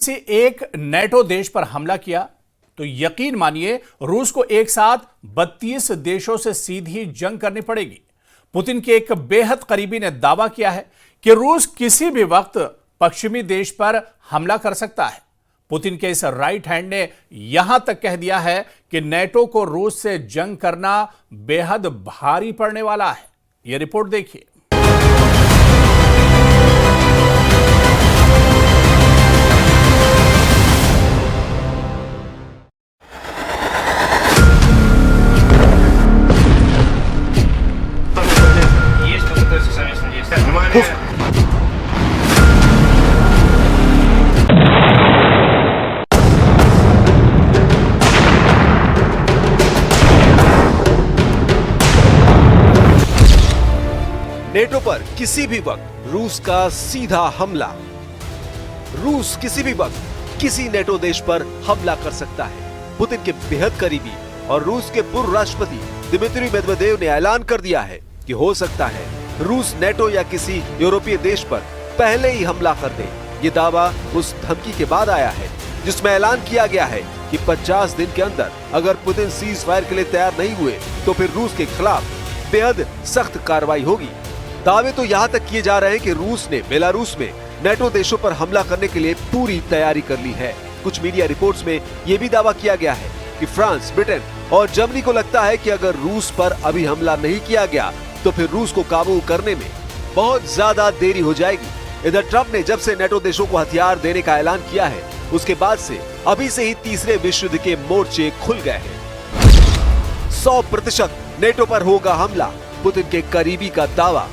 से एक नेटो देश पर हमला किया तो यकीन मानिए रूस को एक साथ 32 देशों से सीधी जंग करनी पड़ेगी। पुतिन के एक बेहद करीबी ने दावा किया है कि रूस किसी भी वक्त पश्चिमी देश पर हमला कर सकता है। पुतिन के इस राइट हैंड ने यहां तक कह दिया है कि नेटो को रूस से जंग करना बेहद भारी पड़ने वाला है। यह रिपोर्ट देखिए। नेटो पर किसी भी वक्त रूस का सीधा हमला। रूस किसी भी वक्त किसी नेटो देश पर हमला कर सकता है। पुतिन के बेहद करीबी और रूस के पूर्व राष्ट्रपति दिमित्री मेदवेदेव ने ऐलान कर दिया है कि हो सकता है रूस नेटो या किसी यूरोपीय देश पर पहले ही हमला कर दे। ये दावा उस धमकी के बाद आया है जिसमें ऐलान किया गया है कि 50 दिन के अंदर अगर पुतिन सीज फायर के लिए तैयार नहीं हुए तो फिर रूस के खिलाफ बेहद सख्त कार्रवाई होगी। दावे तो यहाँ तक किए जा रहे हैं कि रूस ने बेलारूस में नेटो देशों पर हमला करने के लिए पूरी तैयारी कर ली है। कुछ मीडिया रिपोर्ट्स में यह भी दावा किया गया है कि फ्रांस, ब्रिटेन और जर्मनी को लगता है कि अगर रूस पर अभी हमला नहीं किया गया तो फिर रूस को काबू करने में बहुत ज्यादा देरी हो जाएगी। इधर ट्रंप ने जब से नेटो देशों को हथियार देने का ऐलान किया है उसके बाद से अभी से ही तीसरे विश्व युद्ध के मोर्चे खुल गए हैं। 100% नेटो पर होगा हमला, पुतिन के करीबी का दावा।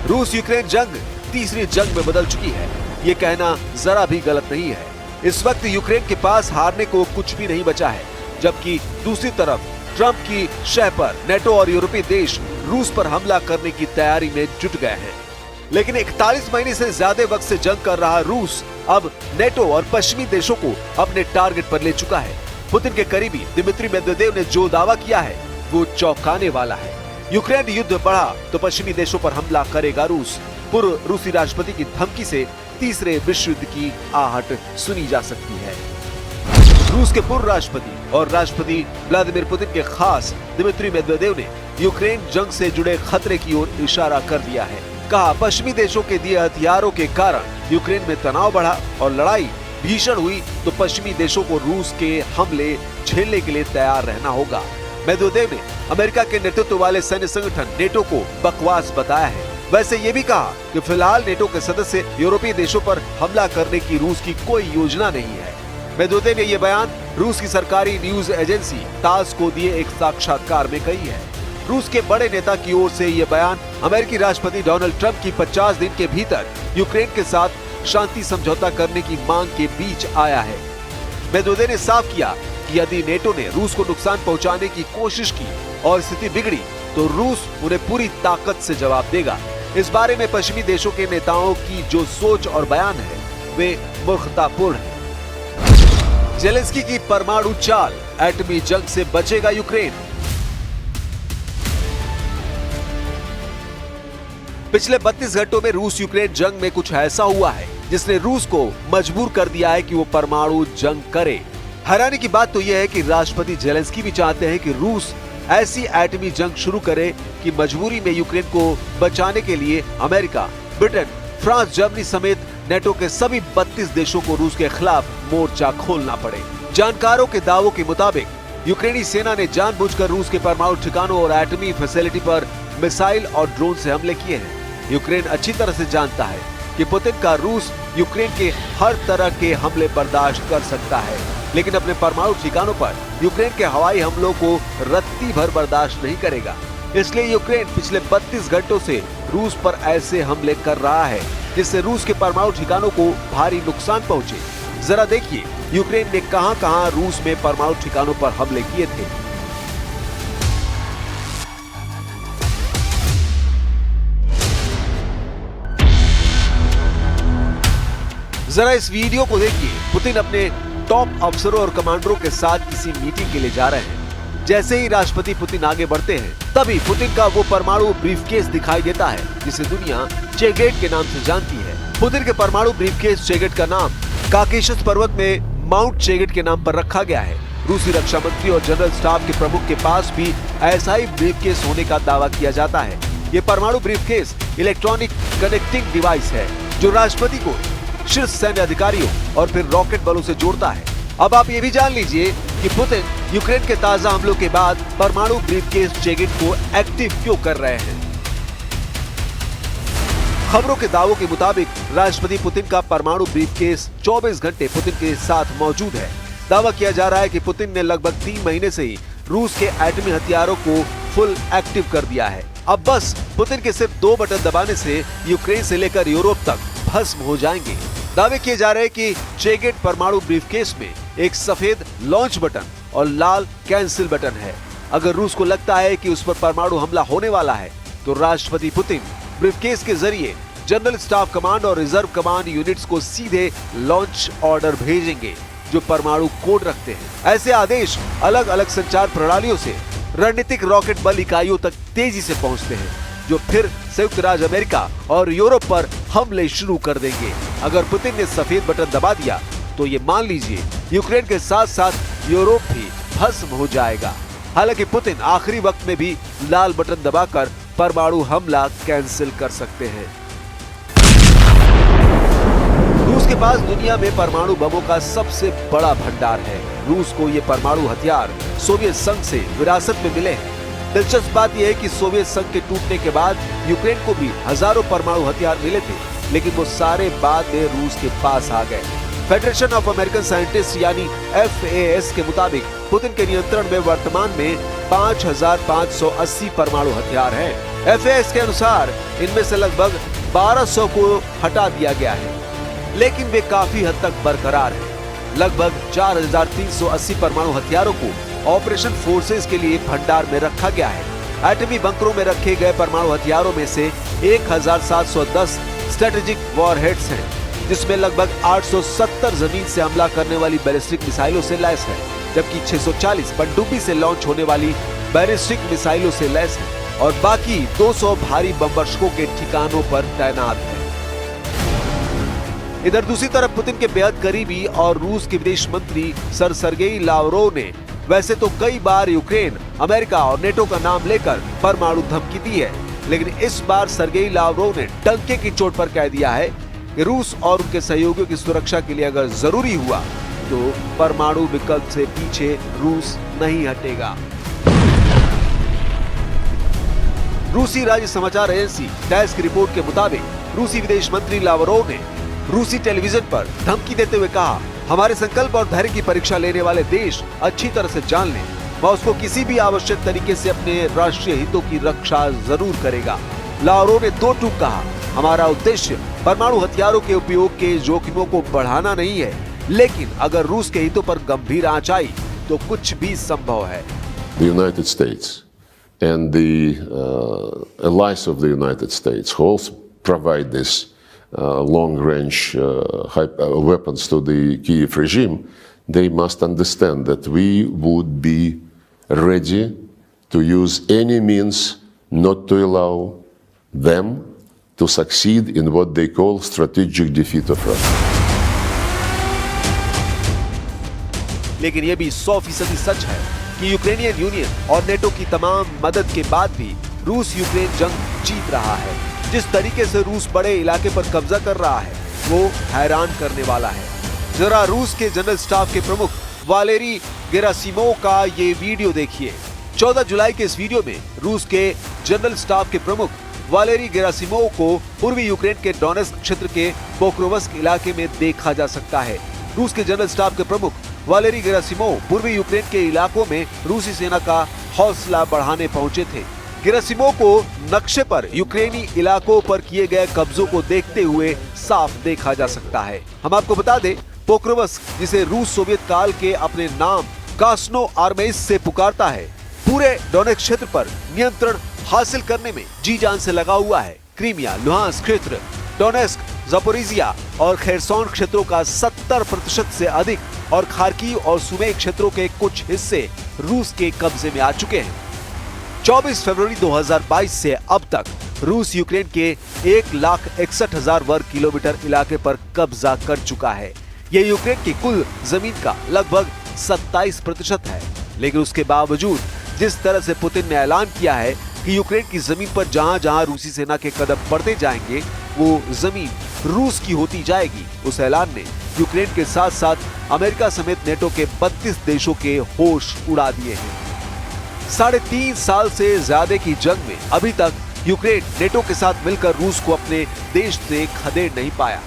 रूस यूक्रेन जंग तीसरी जंग में बदल चुकी है, ये कहना जरा भी गलत नहीं है। इस वक्त यूक्रेन के पास हारने को कुछ भी नहीं बचा है, जबकि दूसरी तरफ ट्रंप की शह पर नेटो और यूरोपीय देश रूस पर हमला करने की तैयारी में जुट गए हैं। लेकिन 41 महीने से ज्यादा वक्त से जंग कर रहा रूस अब नेटो और पश्चिमी देशों को अपने टारगेट पर ले चुका है। पुतिन के करीबी दिमित्री मेदवेदेव ने जो दावा किया है वो चौंकाने वाला है। यूक्रेन युद्ध बढ़ा तो पश्चिमी देशों पर हमला करेगा रूस। पूर्व रूसी राष्ट्रपति की धमकी से तीसरे विश्व युद्ध की आहट सुनी जा सकती है। रूस के पूर्व राष्ट्रपति और राष्ट्रपति व्लादिमीर पुतिन के खास दिमित्री मेदवेदेव ने यूक्रेन जंग से जुड़े खतरे की ओर इशारा कर दिया है। कहा, पश्चिमी देशों के दिए हथियारों के कारण यूक्रेन में तनाव बढ़ा और लड़ाई भीषण हुई तो पश्चिमी देशों को रूस के हमले झेलने के लिए तैयार रहना होगा। मेदवेदेव ने अमेरिका के नेतृत्व वाले सैन्य संगठन नेटो को बकवास बताया है। वैसे ये भी कहा कि फिलहाल नेटो के सदस्य यूरोपीय देशों पर हमला करने की रूस की कोई योजना नहीं है। मेदवेदेव ने यह बयान रूस की सरकारी न्यूज एजेंसी तास को दिए एक साक्षात्कार में कही है। रूस के बड़े नेता की ओर से यह बयान अमेरिकी राष्ट्रपति डोनाल्ड ट्रंप की 50 दिन के भीतर यूक्रेन के साथ शांति समझौता करने की मांग के बीच आया है। मेदवेदेव ने साफ किया कि यदि नेटो ने रूस को नुकसान पहुंचाने की कोशिश की और स्थिति बिगड़ी तो रूस उन्हें पूरी ताकत से जवाब देगा। इस बारे में पश्चिमी देशों के नेताओं की जो सोच और बयान है वे मूर्खतापूर्ण है। जेलेंस्की की परमाणु चाल, एटमी जंग से बचेगा यूक्रेन। पिछले 32 घंटों में रूस यूक्रेन जंग में कुछ ऐसा हुआ है जिसने रूस को मजबूर कर दिया है कि वो परमाणु जंग करे। हैरानी की बात तो यह है कि राष्ट्रपति जेलेंस्की भी चाहते हैं कि रूस ऐसी एटमी जंग शुरू करे कि मजबूरी में यूक्रेन को बचाने के लिए अमेरिका, ब्रिटेन, फ्रांस, जर्मनी समेत नेटो के सभी 32 देशों को रूस के खिलाफ मोर्चा खोलना पड़े। जानकारों के दावों के मुताबिक यूक्रेनी सेना ने जानबूझकर रूस के परमाणु ठिकानों और एटमी फैसिलिटी पर मिसाइल और ड्रोन से हमले किए हैं। यूक्रेन अच्छी तरह से जानता है कि पुतिन का रूस यूक्रेन के हर तरह के हमले बर्दाश्त कर सकता है, लेकिन अपने परमाणु ठिकानों पर यूक्रेन के हवाई हमलों को रत्ती भर बर्दाश्त नहीं करेगा। इसलिए यूक्रेन पिछले 32 घंटों से रूस पर ऐसे हमले कर रहा है जिससे रूस के परमाणु ठिकानों को भारी नुकसान पहुंचे। जरा देखिए यूक्रेन ने कहां-कहां रूस में परमाणु ठिकानों पर हमले किए थे। जरा इस वीडियो को देखिए। पुतिन अपने टॉप अफसरों और कमांडरों के साथ किसी मीटिंग के लिए जा रहे हैं। जैसे ही राष्ट्रपति पुतिन आगे बढ़ते हैं तभी पुतिन का वो परमाणु ब्रीफकेस दिखाई देता है जिसे दुनिया चेगेट के नाम से जानती है। पुतिन के परमाणु ब्रीफकेस चेगेट का नाम काकेशस पर्वत में माउंट चेगेट के नाम पर रखा गया है। रूसी रक्षा मंत्री और जनरल स्टाफ के प्रमुख के पास भी ऐसा ही ब्रीफकेस होने का दावा किया जाता है। ये परमाणु ब्रीफकेस इलेक्ट्रॉनिक कनेक्टिंग डिवाइस है जो राष्ट्रपति को शीर्ष सैन्य अधिकारियों और फिर रॉकेट बलों से जोड़ता है। अब आप ये भी जान लीजिए कि पुतिन यूक्रेन के ताजा हमलों के बाद परमाणु ब्रीफकेस चेगेट को एक्टिव क्यों कर रहे हैं। खबरों के दावों के मुताबिक राष्ट्रपति पुतिन का परमाणु ब्रीफकेस 24 घंटे पुतिन के साथ मौजूद है। दावा किया जा रहा है कि पुतिन ने लगभग 3 महीने से ही रूस के एटमी हथियारों को फुल एक्टिव कर दिया है। अब बस पुतिन के सिर्फ 2 बटन दबाने से यूक्रेन से लेकर यूरोप तक भस्म हो जाएंगे। दावे किए जा रहे हैं कि चेगेट परमाणु ब्रीफकेस में एक सफेद लॉन्च बटन और लाल कैंसिल बटन है। अगर रूस को लगता है कि उस पर परमाणु हमला होने वाला है तो राष्ट्रपति पुतिन ब्रीफकेस के जरिए जनरल स्टाफ कमांड और रिजर्व कमांड यूनिट्स को सीधे लॉन्च ऑर्डर भेजेंगे जो परमाणु कोड रखते हैं। ऐसे आदेश अलग अलग संचार प्रणालियों से रणनीतिक रॉकेट बल इकाइयों तक तेजी से पहुंचते हैं जो फिर संयुक्त राज्य अमेरिका और यूरोप पर हमले शुरू कर देंगे। अगर पुतिन ने सफेद बटन दबा दिया तो ये मान लीजिए यूक्रेन के साथ साथ यूरोप भी भस्म हो जाएगा। हालांकि पुतिन आखिरी वक्त में भी लाल बटन दबाकर परमाणु हमला कैंसिल कर सकते हैं। रूस के पास दुनिया में परमाणु बमों का सबसे बड़ा भंडार है। रूस को ये परमाणु हथियार सोवियत संघ से विरासत में मिले हैं। दिलचस्प बात यह है कि सोवियत संघ के टूटने के बाद यूक्रेन को भी हजारों परमाणु हथियार मिले थे, लेकिन वो सारे बाद में रूस के पास आ गए। फेडरेशन ऑफ अमेरिकन साइंटिस्ट यानी FAS के मुताबिक पुतिन के नियंत्रण में वर्तमान में 5,580 परमाणु हथियार हैं। FAS के अनुसार इनमें से लगभग 1200 को हटा दिया गया है, लेकिन वे काफी हद तक बरकरार हैं। लगभग 4,380 परमाणु हथियारों को ऑपरेशन फोर्सेस के लिए भंडार में रखा गया है। एटमी बंकरों में रखे गए परमाणु हथियारों में से 1,710 स्ट्रेटेजिक वॉरहेड्स हैं, जिसमें लगभग 870 जमीन से हमला करने वाली बैलिस्टिक मिसाइलों से लैस है, जबकि 640 पनडुब्बी से लॉन्च होने वाली बैलिस्टिक मिसाइलों से लैस है और बाकी 200 भारी बमवर्षकों के ठिकानों पर तैनात है। इधर दूसरी तरफ पुतिन के बेहद करीबी और रूस के विदेश मंत्री सर सर्गेई लावरोव ने वैसे तो कई बार यूक्रेन, अमेरिका और नेटो का नाम लेकर परमाणु धमकी दी है, लेकिन इस बार सर्गेई लावरोव ने डंके की चोट पर कह दिया है कि रूस और उनके सहयोगियों की सुरक्षा के लिए अगर जरूरी हुआ तो परमाणु विकल्प से पीछे रूस नहीं हटेगा। रूसी राज्य समाचार एजेंसी टैस की रिपोर्ट के मुताबिक रूसी विदेश मंत्री लावरोव ने रूसी टेलीविजन पर धमकी देते हुए कहा, हमारे संकल्प और धैर्य की परीक्षा लेने वाले देश अच्छी तरह से जान लें, मॉस्को किसी भी आवश्यक तरीके से अपने राष्ट्रीय हितों की रक्षा जरूर करेगा। लावरोव ने दो टूक कहा, हमारा उद्देश्य परमाणु हथियारों के उपयोग के जोखिमों को बढ़ाना नहीं है, लेकिन अगर रूस के हितों पर गंभीर आंच आई तो कुछ भी संभव है। The United States and the allies of the United States who also provide this long-range weapons to the Kyiv regime, they must understand that we would be ready to use any means not to allow them to succeed in what they call strategic defeat of Russia. लेकिन ये भी 100% सच है कि Ukrainian union और NATO की तमाम मदद के बाद भी रूस यूक्रेन जंग जीत रहा है। जिस तरीके से रूस बड़े इलाके पर कब्जा कर रहा है वो हैरान करने वाला है। जरा रूस के जनरल स्टाफ के प्रमुख वालेरी गेरासिमोव का ये वीडियो देखिए। 14 जुलाई के इस वीडियो में रूस के जनरल स्टाफ के प्रमुख वालेरी गेरासिमोव को पूर्वी यूक्रेन के डोनेस्क क्षेत्र के पोक्रोवस्क इलाके में देखा जा सकता है। रूस के जनरल स्टाफ के प्रमुख वालेरी गेरासिमोव पूर्वी यूक्रेन के इलाकों में रूसी सेना का हौसला बढ़ाने पहुंचे थे। गेरासिमोव को नक्शे पर यूक्रेनी इलाकों पर किए गए कब्जों को देखते हुए साफ देखा जा सकता है। हम आपको बता दें, पोक्रोवस्क जिसे रूस सोवियत काल के अपने नाम कास्नो आर्मेइस से पुकारता है, पूरे डोनेस्क क्षेत्र पर नियंत्रण हासिल करने में जी जान से लगा हुआ है। क्रीमिया, लुहांस्क क्षेत्र, डोनेस्क, ज़पोरिजिया और खेरसोन क्षेत्रों का 70% से अधिक और खार्किव और सुमे क्षेत्रों के कुछ हिस्से रूस के कब्जे में आ चुके हैं। 24 फरवरी 2022 से अब तक रूस यूक्रेन के 1,61,000 वर्ग किलोमीटर इलाके पर कब्जा कर चुका है। ये यूक्रेन की कुल जमीन का लगभग 27% है। लेकिन उसके बावजूद जिस तरह से पुतिन ने ऐलान किया है कि यूक्रेन की जमीन पर जहां जहां रूसी सेना के कदम पड़ते जाएंगे वो जमीन रूस की होती जाएगी, उस ऐलान ने यूक्रेन के साथ साथ अमेरिका समेत नेटो के 32 देशों के होश उड़ा दिए हैं। 3.5 साल से ज्यादा की जंग में अभी तक यूक्रेन नेटो के साथ मिलकर रूस को अपने देश से खदेड़ नहीं पाया।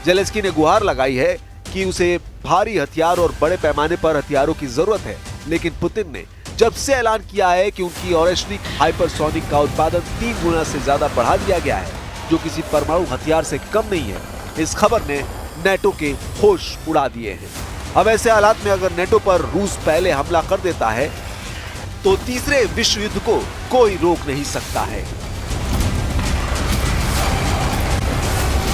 जेलेंस्की ने गुहार लगाई है कि उसे भारी हथियार और बड़े पैमाने पर हथियारों की जरूरत है, लेकिन पुतिन ने जब से ऐलान किया है कि उनकी ऑरेशनिक हाइपरसोनिक का उत्पादन 3 गुना से ज्यादा बढ़ा दिया गया है, जो किसी परमाणु हथियार से कम नहीं है, इस खबर ने नेटो के होश उड़ा दिए हैं। अब ऐसे हालात में अगर नेटो पर रूस पहले हमला कर देता है तो तीसरे विश्व युद्ध को कोई रोक नहीं सकता है।